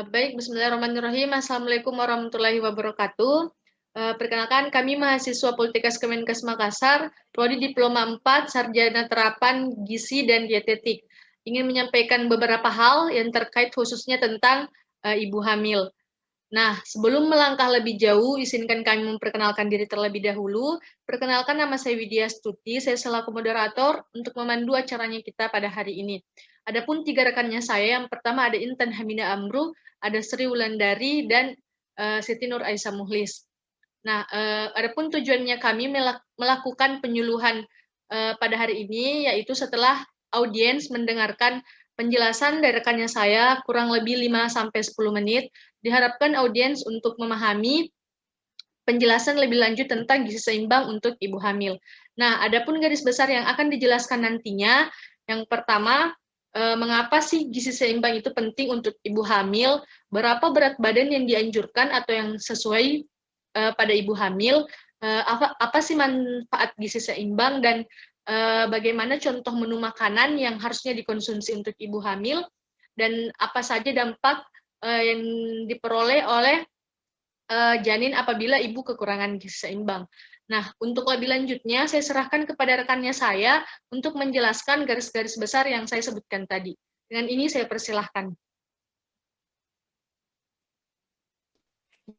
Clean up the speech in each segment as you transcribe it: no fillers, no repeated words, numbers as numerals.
Baik, bismillahirrahmanirrahim. Assalamualaikum warahmatullahi wabarakatuh. Perkenalkan, kami mahasiswa Politekes Kemenkes Makassar, Prodi Diploma 4, Sarjana Terapan Gizi dan Dietetik. Ingin menyampaikan beberapa hal yang terkait khususnya tentang ibu hamil. Nah, sebelum melangkah lebih jauh, izinkan kami memperkenalkan diri terlebih dahulu. Perkenalkan, nama saya Widya Stuti, saya selaku moderator untuk memandu acaranya kita pada hari ini. Adapun 3 rekannya saya, yang pertama ada Intan Hamida Amru, ada Sri Wulandari, dan Siti Nur Aisyah Muhlis. Nah, adapun tujuannya kami melakukan penyuluhan pada hari ini, yaitu setelah audiens mendengarkan penjelasan dari rekannya saya kurang lebih 5-10 menit, diharapkan audiens untuk memahami penjelasan lebih lanjut tentang gizi seimbang untuk ibu hamil. Nah, adapun garis besar yang akan dijelaskan nantinya, yang pertama, mengapa sih gizi seimbang itu penting untuk ibu hamil, berapa berat badan yang dianjurkan atau yang sesuai pada ibu hamil, apa sih manfaat gizi seimbang, dan bagaimana contoh menu makanan yang harusnya dikonsumsi untuk ibu hamil, dan apa saja dampak yang diperoleh oleh janin apabila ibu kekurangan gizi seimbang. Nah, untuk lebih lanjutnya, saya serahkan kepada rekannya saya untuk menjelaskan garis-garis besar yang saya sebutkan tadi. Dengan ini saya persilahkan.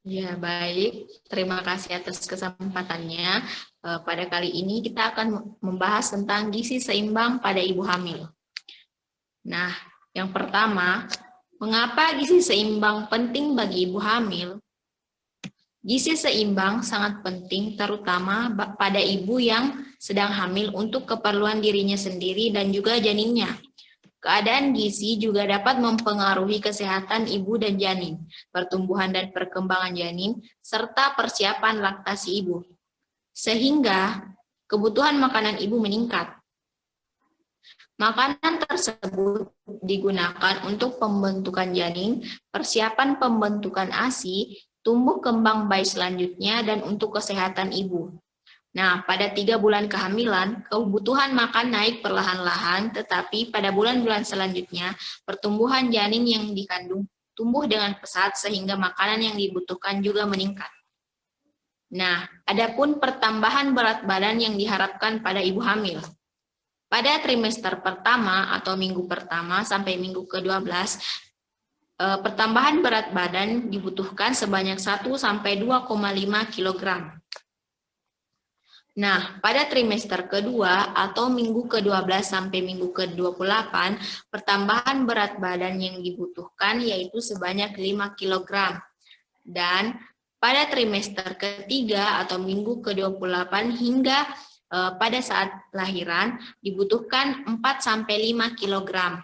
Ya, baik. Terima kasih atas kesempatannya. Pada kali ini kita akan membahas tentang gizi seimbang pada ibu hamil. Nah, yang pertama, mengapa gizi seimbang penting bagi ibu hamil? Gizi seimbang sangat penting terutama pada ibu yang sedang hamil untuk keperluan dirinya sendiri dan juga janinnya. Keadaan gizi juga dapat mempengaruhi kesehatan ibu dan janin, pertumbuhan dan perkembangan janin, serta persiapan laktasi ibu. Sehingga kebutuhan makanan ibu meningkat. Makanan tersebut digunakan untuk pembentukan janin, persiapan pembentukan ASI, tumbuh kembang bayi selanjutnya, dan untuk kesehatan ibu. Nah, pada 3 bulan kehamilan, kebutuhan makan naik perlahan-lahan, tetapi pada bulan-bulan selanjutnya, pertumbuhan janin yang dikandung tumbuh dengan pesat sehingga makanan yang dibutuhkan juga meningkat. Nah, adapun pertambahan berat badan yang diharapkan pada ibu hamil. Pada trimester pertama atau minggu pertama sampai minggu ke-12, pertambahan berat badan dibutuhkan sebanyak 1-2,5 kg. Nah, pada trimester kedua atau minggu ke-12 sampai minggu ke-28, pertambahan berat badan yang dibutuhkan yaitu sebanyak 5 kg. Dan pada trimester ketiga atau minggu ke-28 hingga pada saat lahiran dibutuhkan 4-5 kg.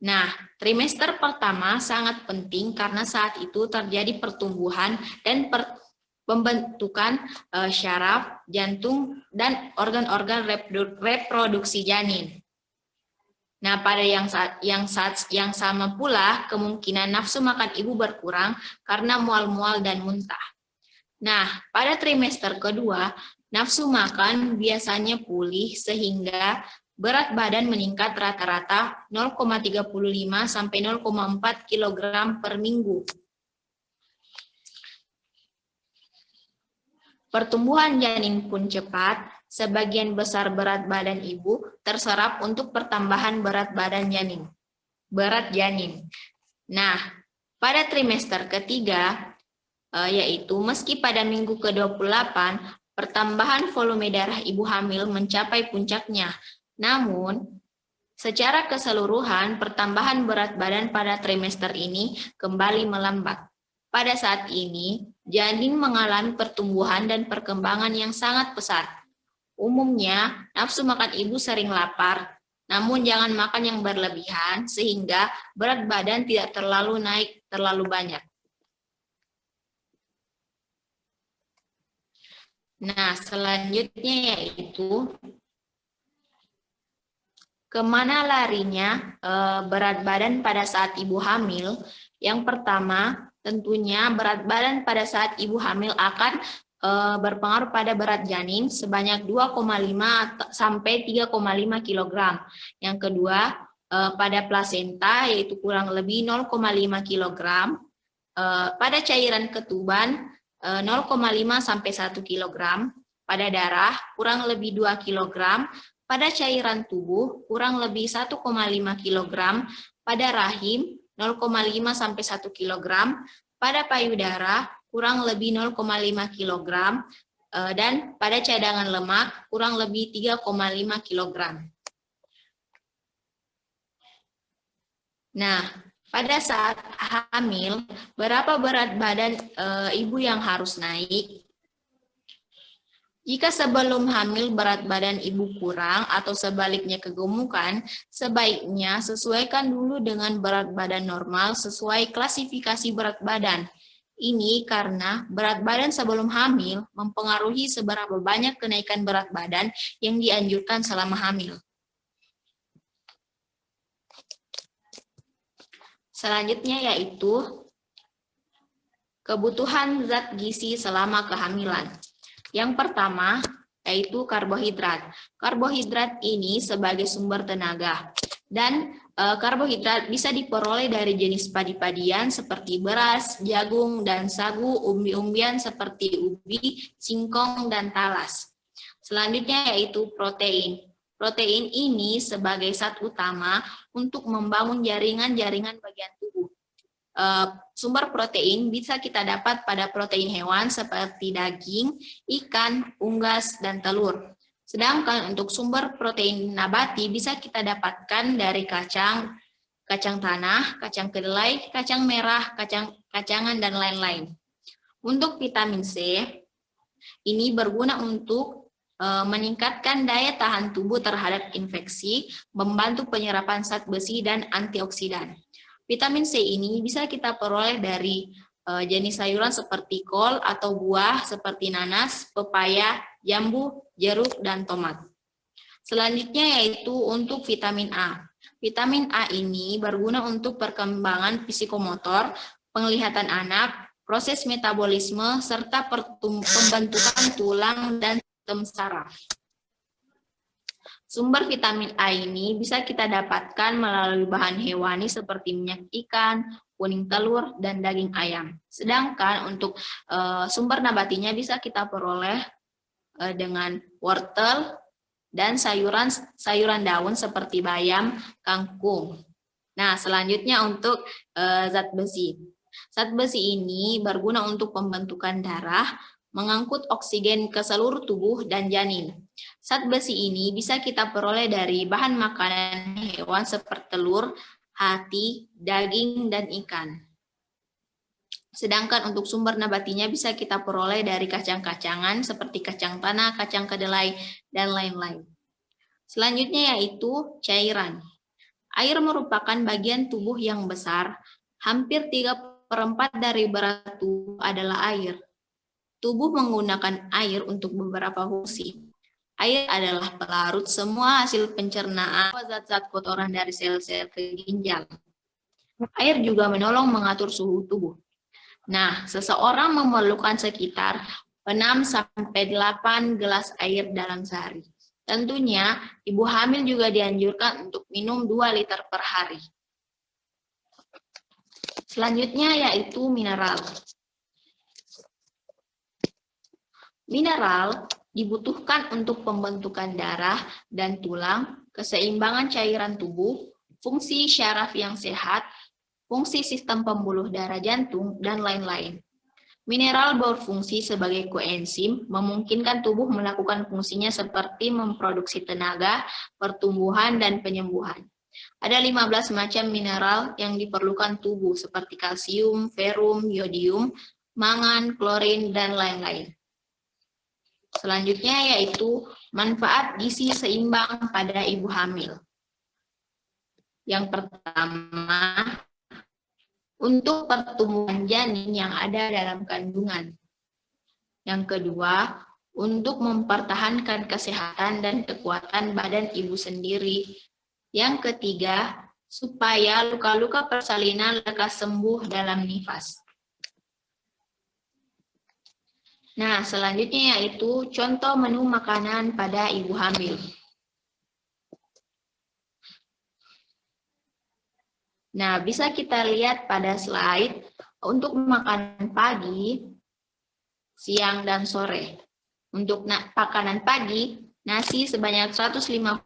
Nah, trimester pertama sangat penting karena saat itu terjadi pertumbuhan dan pembentukan syaraf, jantung, dan organ-organ reproduksi janin. Nah, pada yang sama pula, kemungkinan nafsu makan ibu berkurang karena mual-mual dan muntah. Nah, pada trimester kedua, nafsu makan biasanya pulih sehingga berat badan meningkat rata-rata 0,35 sampai 0,4 kg per minggu. Pertumbuhan janin pun cepat, sebagian besar berat badan ibu terserap untuk pertambahan berat janin. Nah, pada trimester ketiga, yaitu meski pada minggu ke-28, pertambahan volume darah ibu hamil mencapai puncaknya. Namun, secara keseluruhan, pertambahan berat badan pada trimester ini kembali melambat. Pada saat ini, janin mengalami pertumbuhan dan perkembangan yang sangat pesat. Umumnya, nafsu makan ibu sering lapar, namun jangan makan yang berlebihan sehingga berat badan tidak terlalu naik terlalu banyak. Nah, selanjutnya yaitu kemana larinya berat badan pada saat ibu hamil. Yang pertama, tentunya berat badan pada saat ibu hamil akan berpengaruh pada berat janin sebanyak 2,5 sampai 3,5 kg. Yang kedua, pada plasenta yaitu kurang lebih 0,5 kg, pada cairan ketuban 0,5 sampai 1 kg, pada darah kurang lebih 2 kg, pada cairan tubuh kurang lebih 1,5 kg, pada rahim 0,5 sampai 1 kg, pada payudara kurang lebih 0,5 kg, dan pada cadangan lemak kurang lebih 3,5 kg. Nah, pada saat hamil, berapa berat badan ibu yang harus naik? Jika sebelum hamil berat badan ibu kurang atau sebaliknya kegemukan, sebaiknya sesuaikan dulu dengan berat badan normal sesuai klasifikasi berat badan. Ini karena berat badan sebelum hamil mempengaruhi seberapa banyak kenaikan berat badan yang dianjurkan selama hamil. Selanjutnya yaitu kebutuhan zat gizi selama kehamilan. Yang pertama yaitu karbohidrat. Karbohidrat ini sebagai sumber tenaga dan karbohidrat bisa diperoleh dari jenis padi-padian seperti beras, jagung, dan sagu, umbi-umbian seperti ubi, singkong, dan talas. Selanjutnya yaitu protein. Protein ini sebagai zat utama untuk membangun jaringan-jaringan bagian tubuh. Sumber protein bisa kita dapat pada protein hewan seperti daging, ikan, unggas, dan telur. Sedangkan untuk sumber protein nabati bisa kita dapatkan dari kacang, kacang tanah, kacang kedelai, kacang merah, kacangan, dan lain-lain. Untuk vitamin C, ini berguna untuk meningkatkan daya tahan tubuh terhadap infeksi, membantu penyerapan zat besi dan antioksidan. Vitamin C ini bisa kita peroleh dari jenis sayuran seperti kol atau buah seperti nanas, pepaya, jambu, jeruk, dan tomat. Selanjutnya yaitu untuk vitamin A. Vitamin A ini berguna untuk perkembangan psikomotor, penglihatan anak, proses metabolisme, serta pembentukan tulang dan sistem saraf. Sumber vitamin A ini bisa kita dapatkan melalui bahan hewani seperti minyak ikan, kuning telur, dan daging ayam. Sedangkan untuk sumber nabatinya bisa kita peroleh dengan wortel dan sayuran daun seperti bayam, kangkung. Nah, selanjutnya untuk zat besi. Zat besi ini berguna untuk pembentukan darah, mengangkut oksigen ke seluruh tubuh dan janin. Zat besi ini bisa kita peroleh dari bahan makanan hewan seperti telur, hati, daging, dan ikan. Sedangkan untuk sumber nabatinya bisa kita peroleh dari kacang-kacangan seperti kacang tanah, kacang kedelai, dan lain-lain. Selanjutnya yaitu cairan. Air merupakan bagian tubuh yang besar. Hampir 3/4 dari berat tubuh adalah air. Tubuh menggunakan air untuk beberapa fungsi. Air adalah pelarut semua hasil pencernaan zat-zat kotoran dari sel-sel ke ginjal. Air juga menolong mengatur suhu tubuh. Nah, seseorang memerlukan sekitar 6-8 gelas air dalam sehari. Tentunya, ibu hamil juga dianjurkan untuk minum 2 liter per hari. Selanjutnya yaitu mineral. Mineral dibutuhkan untuk pembentukan darah dan tulang, keseimbangan cairan tubuh, fungsi syaraf yang sehat, fungsi sistem pembuluh darah jantung, dan lain-lain. Mineral berfungsi sebagai koenzim, memungkinkan tubuh melakukan fungsinya seperti memproduksi tenaga, pertumbuhan, dan penyembuhan. Ada 15 macam mineral yang diperlukan tubuh seperti kalsium, ferum, yodium, mangan, klorin, dan lain-lain. Selanjutnya yaitu manfaat gizi seimbang pada ibu hamil. Yang pertama, untuk pertumbuhan janin yang ada dalam kandungan. Yang kedua, untuk mempertahankan kesehatan dan kekuatan badan ibu sendiri. Yang ketiga, supaya luka-luka persalinan lekas sembuh dalam nifas. Nah, selanjutnya yaitu contoh menu makanan pada ibu hamil. Nah, bisa kita lihat pada slide untuk makanan pagi, siang, dan sore. Untuk makanan pagi, nasi sebanyak 150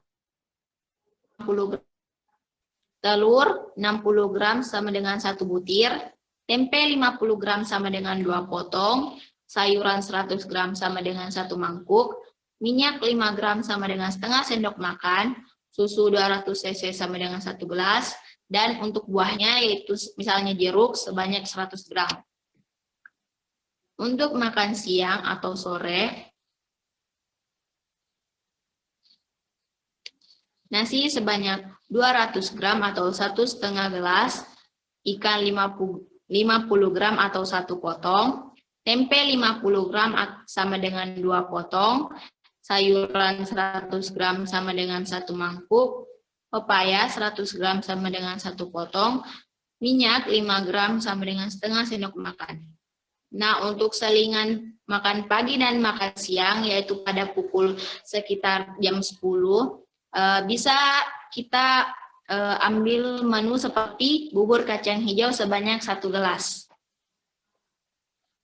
gram, telur 60 gram sama dengan 1 butir, tempe 50 gram sama dengan 2 potong, sayuran 100 gram sama dengan 1 mangkuk, minyak 5 gram sama dengan setengah sendok makan, susu 200 cc sama dengan 1 gelas, dan untuk buahnya yaitu misalnya jeruk sebanyak 100 gram. Untuk makan siang atau sore, nasi sebanyak 200 gram atau 1,5 gelas, ikan 50 gram atau 1 potong, tempe 50 gram sama dengan 2 potong, sayuran 100 gram sama dengan 1 mangkuk, pepaya 100 gram sama dengan 1 potong, minyak 5 gram sama dengan setengah sendok makan. Nah, untuk selingan makan pagi dan makan siang, yaitu pada pukul sekitar jam 10, bisa kita ambil menu seperti bubur kacang hijau sebanyak 1 gelas.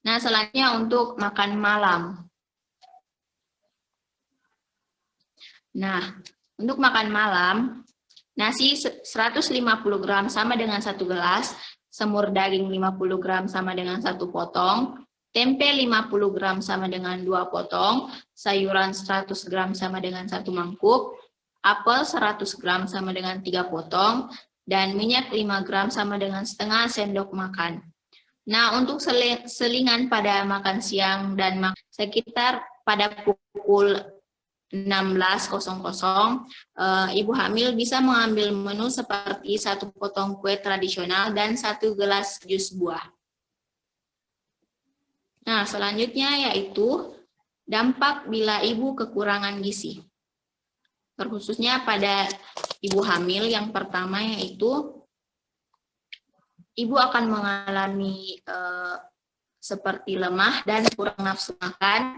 Nah, selanjutnya untuk makan malam. Nah, untuk makan malam, nasi 150 gram sama dengan 1 gelas, semur daging 50 gram sama dengan 1 potong, tempe 50 gram sama dengan 2 potong, sayuran 100 gram sama dengan 1 mangkuk, apel 100 gram sama dengan 3 potong, dan minyak 5 gram sama dengan setengah sendok makan. Nah, untuk selingan pada makan siang dan sekitar pada pukul 16.00, ibu hamil bisa mengambil menu seperti 1 potong kue tradisional dan 1 gelas jus buah. Nah, selanjutnya yaitu dampak bila ibu kekurangan gizi. Terkhususnya pada ibu hamil, yang pertama yaitu ibu akan mengalami seperti lemah dan kurang nafsu makan,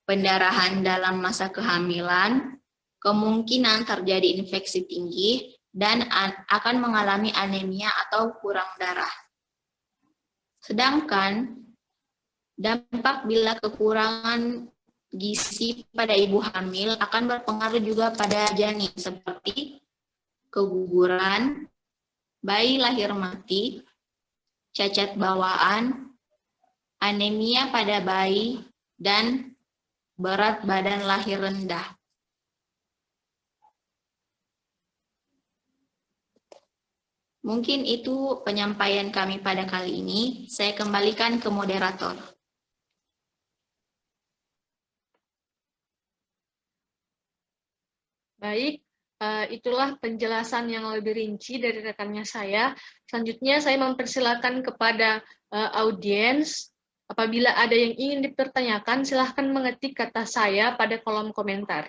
pendarahan dalam masa kehamilan, kemungkinan terjadi infeksi tinggi, dan akan mengalami anemia atau kurang darah. Sedangkan dampak bila kekurangan gizi pada ibu hamil akan berpengaruh juga pada janin, seperti keguguran, bayi lahir mati, cacat bawaan, anemia pada bayi, dan berat badan lahir rendah. Mungkin itu penyampaian kami pada kali ini. Saya kembalikan ke moderator. Baik, itulah penjelasan yang lebih rinci dari rekannya saya. Selanjutnya saya mempersilakan kepada audiens. Apabila ada yang ingin dipertanyakan, silahkan mengetik kata saya pada kolom komentar.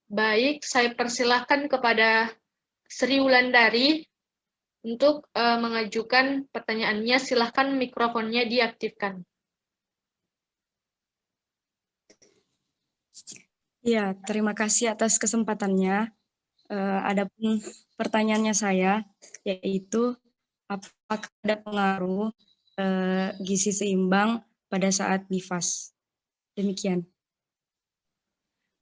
Baik, saya persilahkan kepada Sri Wulandari untuk mengajukan pertanyaannya. Silahkan mikrofonnya diaktifkan. Ya, terima kasih atas kesempatannya. Adapun pertanyaannya saya, yaitu apakah ada pengaruh gizi seimbang pada saat nifas? Demikian.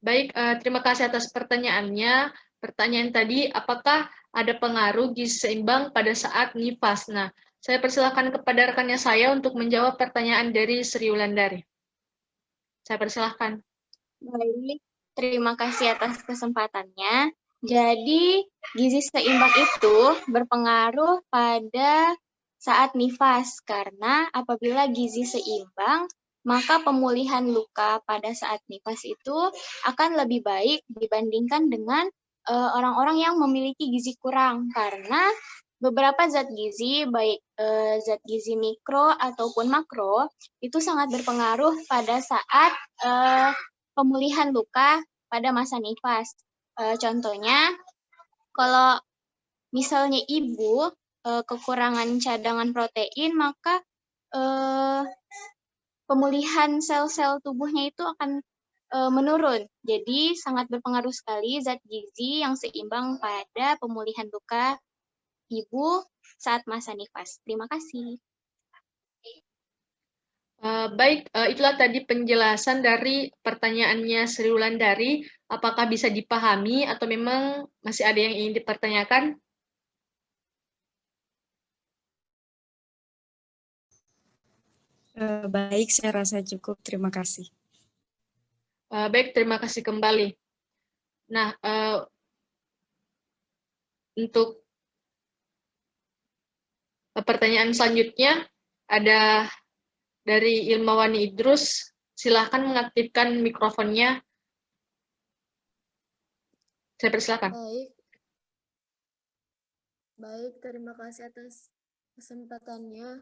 Baik, terima kasih atas pertanyaannya. Pertanyaan tadi, apakah ada pengaruh gizi seimbang pada saat nifas? Nah, saya persilahkan kepada rekannya saya untuk menjawab pertanyaan dari Sri Wulandari. Saya persilahkan. Baik, terima kasih atas kesempatannya. Jadi, gizi seimbang itu berpengaruh pada saat nifas, karena apabila gizi seimbang, maka pemulihan luka pada saat nifas itu akan lebih baik dibandingkan dengan orang-orang yang memiliki gizi kurang, karena beberapa zat gizi, baik zat gizi mikro ataupun makro, itu sangat berpengaruh pada saat pemulihan luka pada masa nifas. Contohnya, kalau misalnya ibu kekurangan cadangan protein, maka pemulihan sel-sel tubuhnya itu akan menurun. Jadi sangat berpengaruh sekali zat gizi yang seimbang pada pemulihan luka ibu saat masa nifas. Terima kasih. Baik, itulah tadi penjelasan dari pertanyaannya Sri Wulandari. Apakah bisa dipahami atau memang masih ada yang ingin dipertanyakan? Baik, saya rasa cukup. Terima kasih. Baik, terima kasih kembali. Nah, untuk pertanyaan selanjutnya ada dari Ilmawani Idrus. Silahkan mengaktifkan mikrofonnya. Saya persilakan. Baik, terima kasih atas kesempatannya.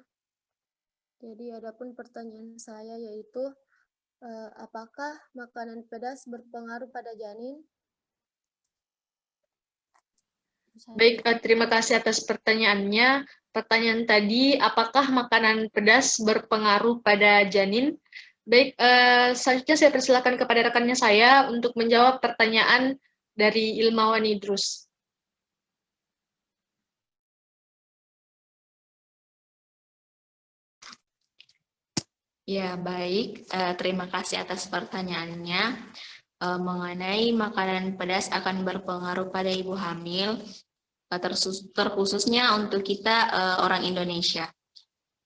Jadi adapun pertanyaan saya yaitu, apakah makanan pedas berpengaruh pada janin? Baik, terima kasih atas pertanyaannya. Pertanyaan tadi, apakah makanan pedas berpengaruh pada janin? Baik, selanjutnya saya persilakan kepada rekannya saya untuk menjawab pertanyaan dari Ilmawani Idrus. Ya, baik. Terima kasih atas pertanyaannya. Mengenai makanan pedas akan berpengaruh pada ibu hamil, terkhususnya untuk kita orang Indonesia.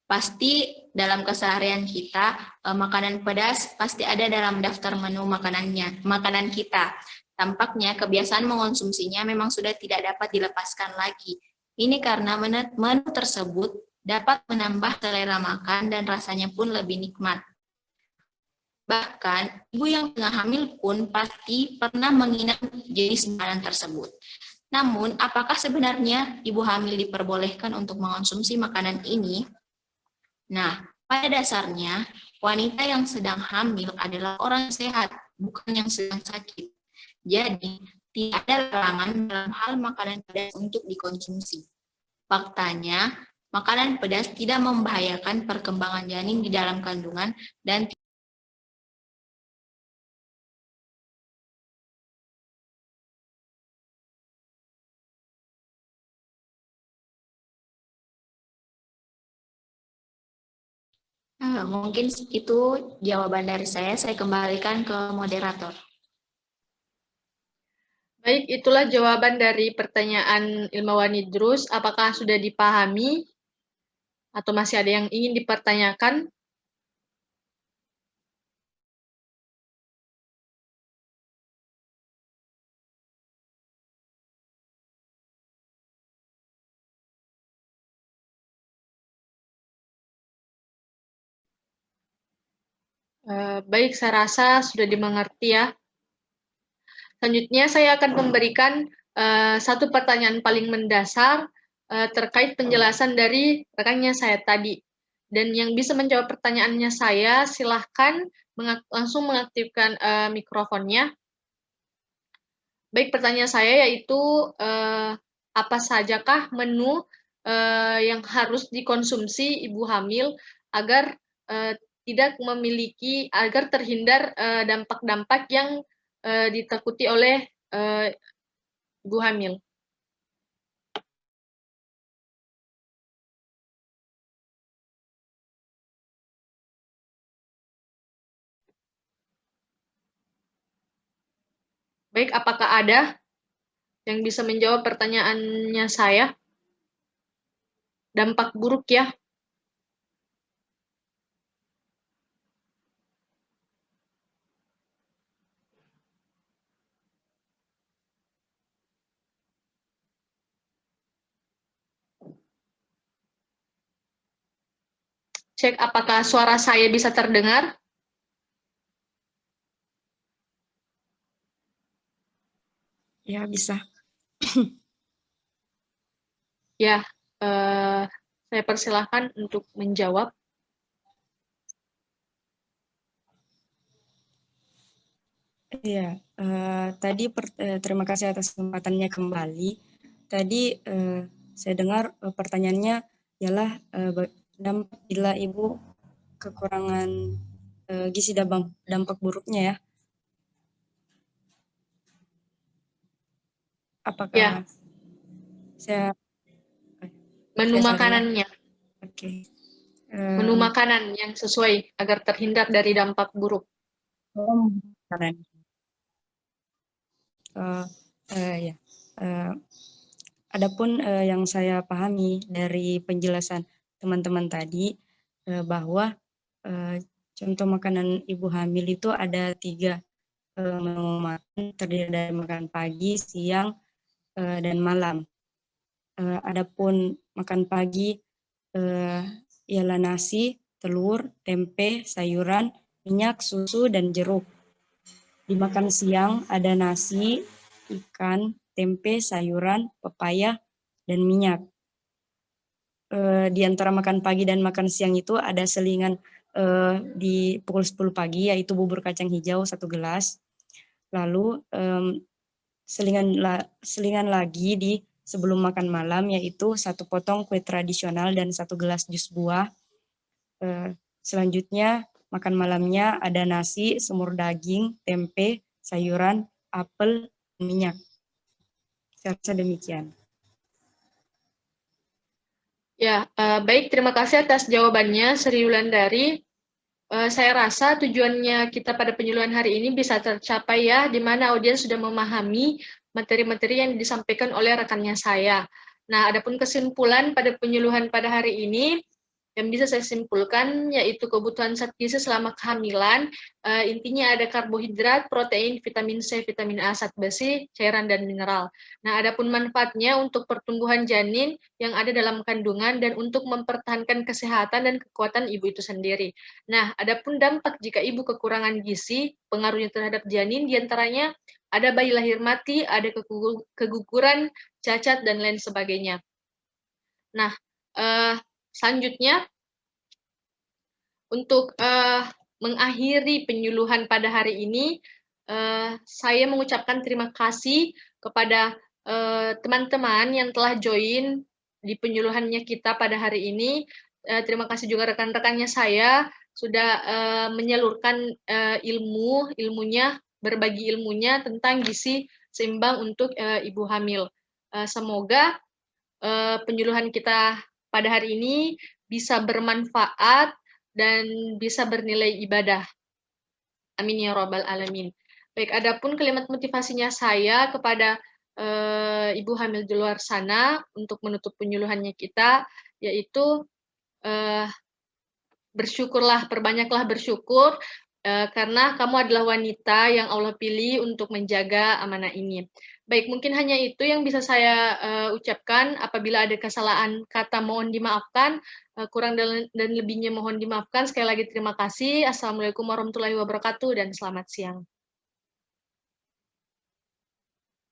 Pasti dalam keseharian kita, makanan pedas pasti ada dalam daftar menu makanan kita. Tampaknya kebiasaan mengonsumsinya memang sudah tidak dapat dilepaskan lagi. Ini karena menu tersebut dapat menambah selera makan dan rasanya pun lebih nikmat. Bahkan, ibu yang tengah hamil pun pasti pernah menginap jenis makanan tersebut. Namun, apakah sebenarnya ibu hamil diperbolehkan untuk mengonsumsi makanan ini? Nah, pada dasarnya, wanita yang sedang hamil adalah orang sehat, bukan yang sedang sakit. Jadi, tidak ada larangan dalam hal makanan pedas untuk dikonsumsi. Faktanya, makanan pedas tidak membahayakan perkembangan janin di dalam kandungan dan mungkin itu jawaban dari saya kembalikan ke moderator. Baik, itulah jawaban dari pertanyaan Ilmawani Idrus. Apakah sudah dipahami atau masih ada yang ingin dipertanyakan? Baik, saya rasa sudah dimengerti ya. Selanjutnya saya akan memberikan satu pertanyaan paling mendasar terkait penjelasan dari rekannya saya tadi. Dan yang bisa menjawab pertanyaannya saya, silahkan langsung mengaktifkan mikrofonnya. Baik, pertanyaan saya yaitu apa sajakah menu yang harus dikonsumsi ibu hamil agar agar terhindar dampak-dampak yang ditakuti oleh ibu hamil. Baik, apakah ada yang bisa menjawab pertanyaannya saya? Dampak buruk ya. Cek apakah suara saya bisa terdengar. Ya, bisa. Ya, saya persilahkan untuk menjawab. Iya, tadi terima kasih atas kesempatannya kembali. Tadi saya dengar pertanyaannya ialah dampak bila ibu kekurangan gizi dampak buruknya ya. Apakah Ya, saya menu saya salah dengar? makanannya, Oke. menu makanan yang sesuai agar terhindar dari dampak buruk. Keren. Ya. Adapun yang saya pahami dari penjelasan teman-teman tadi bahwa contoh makanan ibu hamil itu ada 3 menu makan, terdiri dari makan pagi, siang, dan malam. Adapun makan pagi ialah nasi, telur, tempe, sayuran, minyak, susu, dan jeruk. Dimakan siang ada nasi, ikan, tempe, sayuran, pepaya, dan minyak. Di antara makan pagi dan makan siang itu ada selingan di pukul 10 pagi, yaitu bubur kacang hijau 1 gelas. Lalu selingan lagi di sebelum makan malam, yaitu 1 potong kue tradisional dan 1 gelas jus buah. Selanjutnya makan malamnya ada nasi, semur daging, tempe, sayuran, apel, minyak. Saya rasa demikian. Ya, baik, terima kasih atas jawabannya, Sri Wulandari. Saya rasa tujuannya kita pada penyuluhan hari ini bisa tercapai ya, di mana audiens sudah memahami materi-materi yang disampaikan oleh rekannya saya. Nah, adapun kesimpulan pada penyuluhan pada hari ini, yang bisa saya simpulkan yaitu kebutuhan zat gizi selama kehamilan, intinya ada karbohidrat, protein, vitamin C, vitamin A, zat besi, cairan, dan mineral. Nah, adapun manfaatnya untuk pertumbuhan janin yang ada dalam kandungan dan untuk mempertahankan kesehatan dan kekuatan ibu itu sendiri. Nah, adapun dampak jika ibu kekurangan gizi, pengaruhnya terhadap janin diantaranya ada bayi lahir mati, ada keguguran, cacat, dan lain sebagainya. Nah, selanjutnya, untuk mengakhiri penyuluhan pada hari ini, saya mengucapkan terima kasih kepada teman-teman yang telah join di penyuluhannya kita pada hari ini. Terima kasih juga rekan-rekannya saya sudah menyalurkan ilmunya, berbagi ilmunya tentang gizi seimbang untuk ibu hamil. Semoga penyuluhan kita pada hari ini bisa bermanfaat dan bisa bernilai ibadah. Amin ya rabbal alamin. Baik, adapun kalimat motivasinya saya kepada ibu hamil di luar sana untuk menutup penyuluhannya kita, yaitu bersyukurlah, perbanyaklah bersyukur, karena kamu adalah wanita yang Allah pilih untuk menjaga amanah ini. Baik, mungkin hanya itu yang bisa saya ucapkan. Apabila ada kesalahan kata mohon dimaafkan, kurang dan lebihnya mohon dimaafkan. Sekali lagi terima kasih. Assalamualaikum warahmatullahi wabarakatuh dan selamat siang.